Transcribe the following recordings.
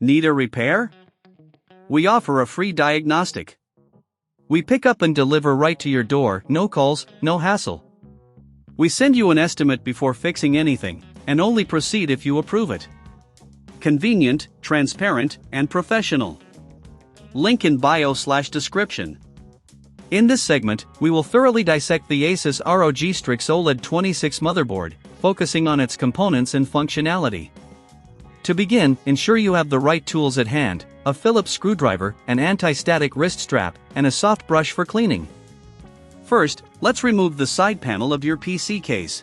Need a repair? We offer a free diagnostic. We pick up and deliver right to your door, no calls, no hassle. We send you an estimate before fixing anything, and only proceed if you approve it. Convenient, transparent, and professional. Link in bio/description. In this segment, we will thoroughly dissect the ASUS ROG Strix OLED 26 motherboard, focusing on its components and functionality. To begin, ensure you have the right tools at hand: a Phillips screwdriver, an anti-static wrist strap, and a soft brush for cleaning. First, let's remove the side panel of your PC case.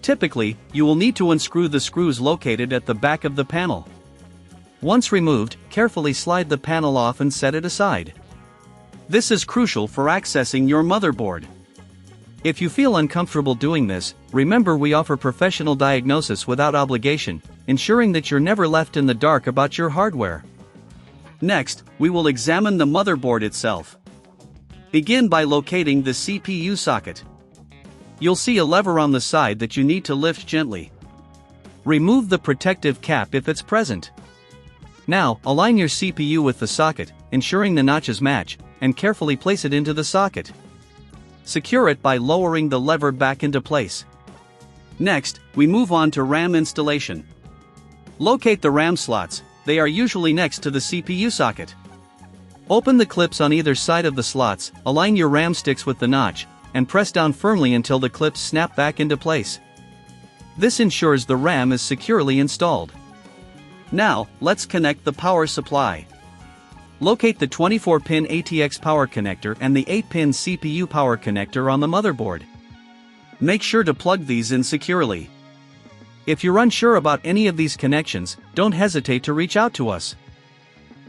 Typically, you will need to unscrew the screws located at the back of the panel. Once removed, carefully slide the panel off and set it aside. This is crucial for accessing your motherboard. If you feel uncomfortable doing this, remember we offer professional diagnosis without obligation, ensuring that you're never left in the dark about your hardware. Next, we will examine the motherboard itself. Begin by locating the CPU socket. You'll see a lever on the side that you need to lift gently. Remove the protective cap if it's present. Now, align your CPU with the socket, ensuring the notches match, and carefully place it into the socket. Secure it by lowering the lever back into place. Next, we move on to RAM installation. Locate the RAM slots, they are usually next to the CPU socket. Open the clips on either side of the slots, align your RAM sticks with the notch, and press down firmly until the clips snap back into place. This ensures the RAM is securely installed. Now, let's connect the power supply. Locate the 24-pin ATX power connector and the 8-pin CPU power connector on the motherboard. Make sure to plug these in securely. If you're unsure about any of these connections, don't hesitate to reach out to us.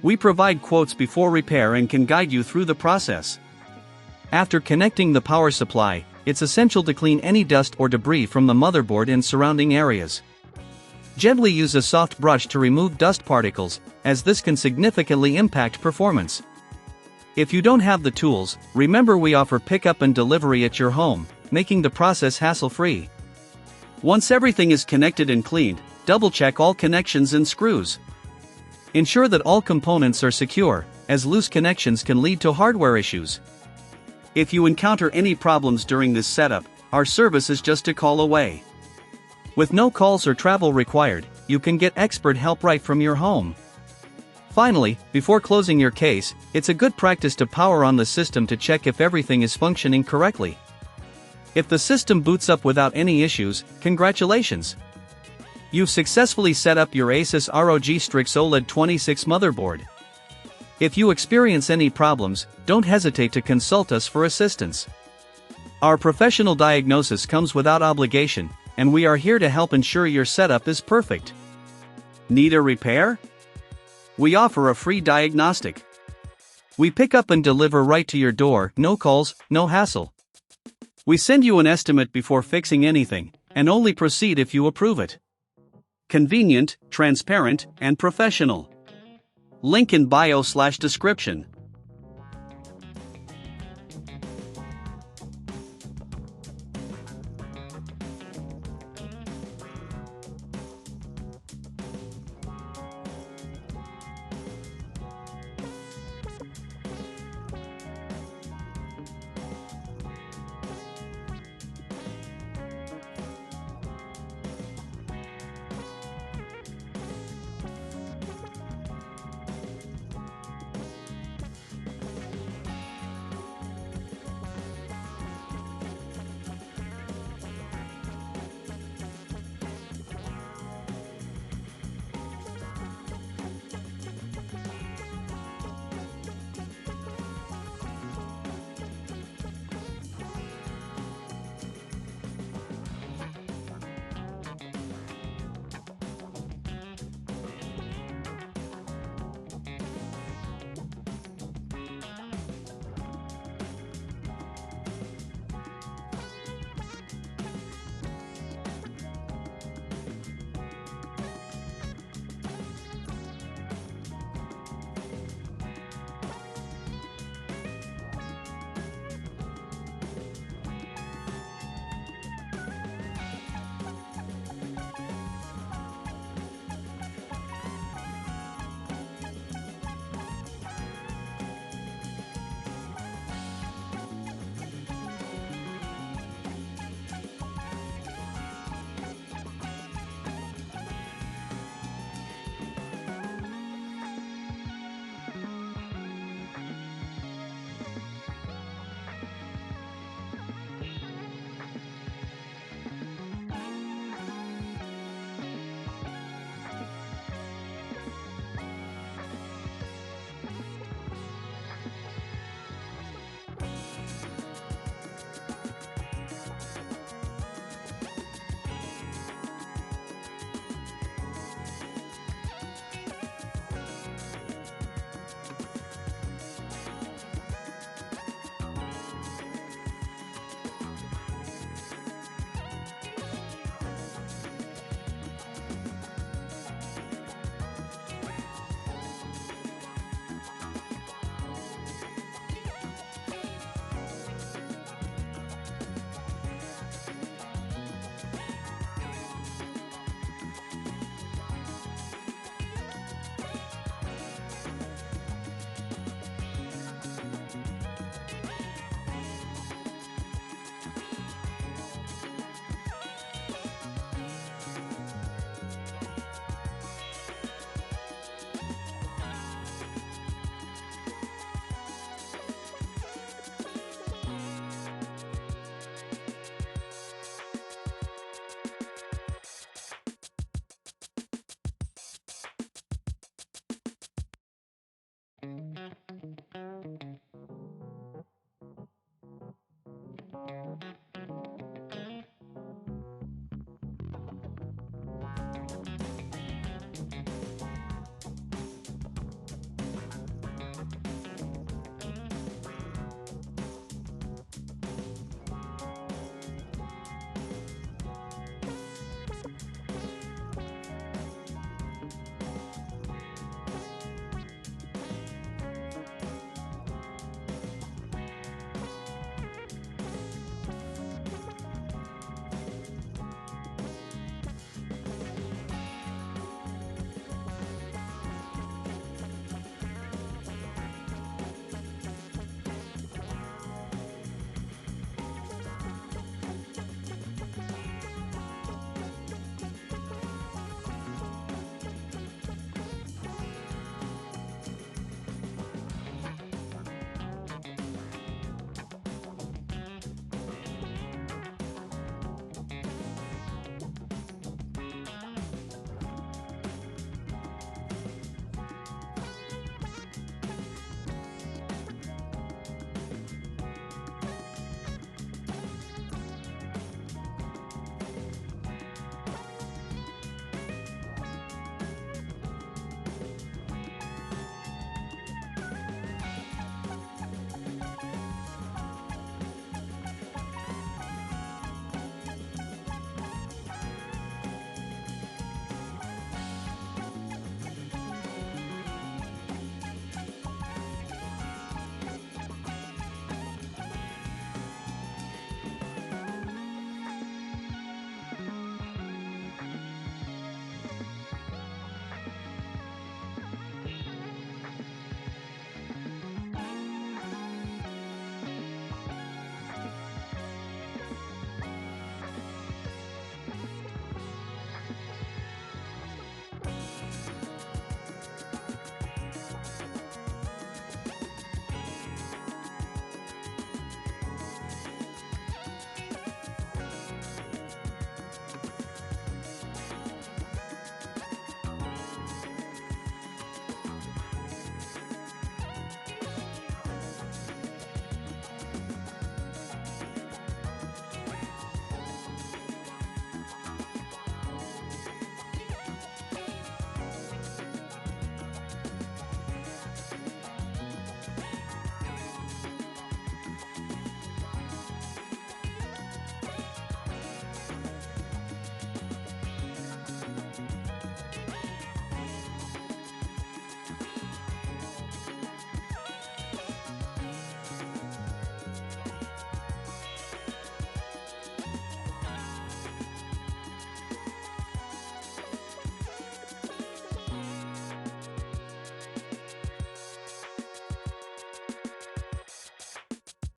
We provide quotes before repair and can guide you through the process. After connecting the power supply, it's essential to clean any dust or debris from the motherboard and surrounding areas. Gently use a soft brush to remove dust particles, as this can significantly impact performance. If you don't have the tools, remember we offer pickup and delivery at your home, making the process hassle-free. Once everything is connected and cleaned, double-check all connections and screws. Ensure that all components are secure, as loose connections can lead to hardware issues. If you encounter any problems during this setup, our service is just a call away. With no calls or travel required, you can get expert help right from your home. Finally, before closing your case, it's a good practice to power on the system to check if everything is functioning correctly. If the system boots up without any issues, congratulations! You've successfully set up your ASUS ROG Strix OLED 26 motherboard. If you experience any problems, don't hesitate to consult us for assistance. Our professional diagnosis comes without obligation, and we are here to help ensure your setup is perfect. Need a repair? We offer a free diagnostic. We pick up and deliver right to your door, no calls, no hassle. We send you an estimate before fixing anything, and only proceed if you approve it. Convenient, transparent, and professional. Link in bio/description.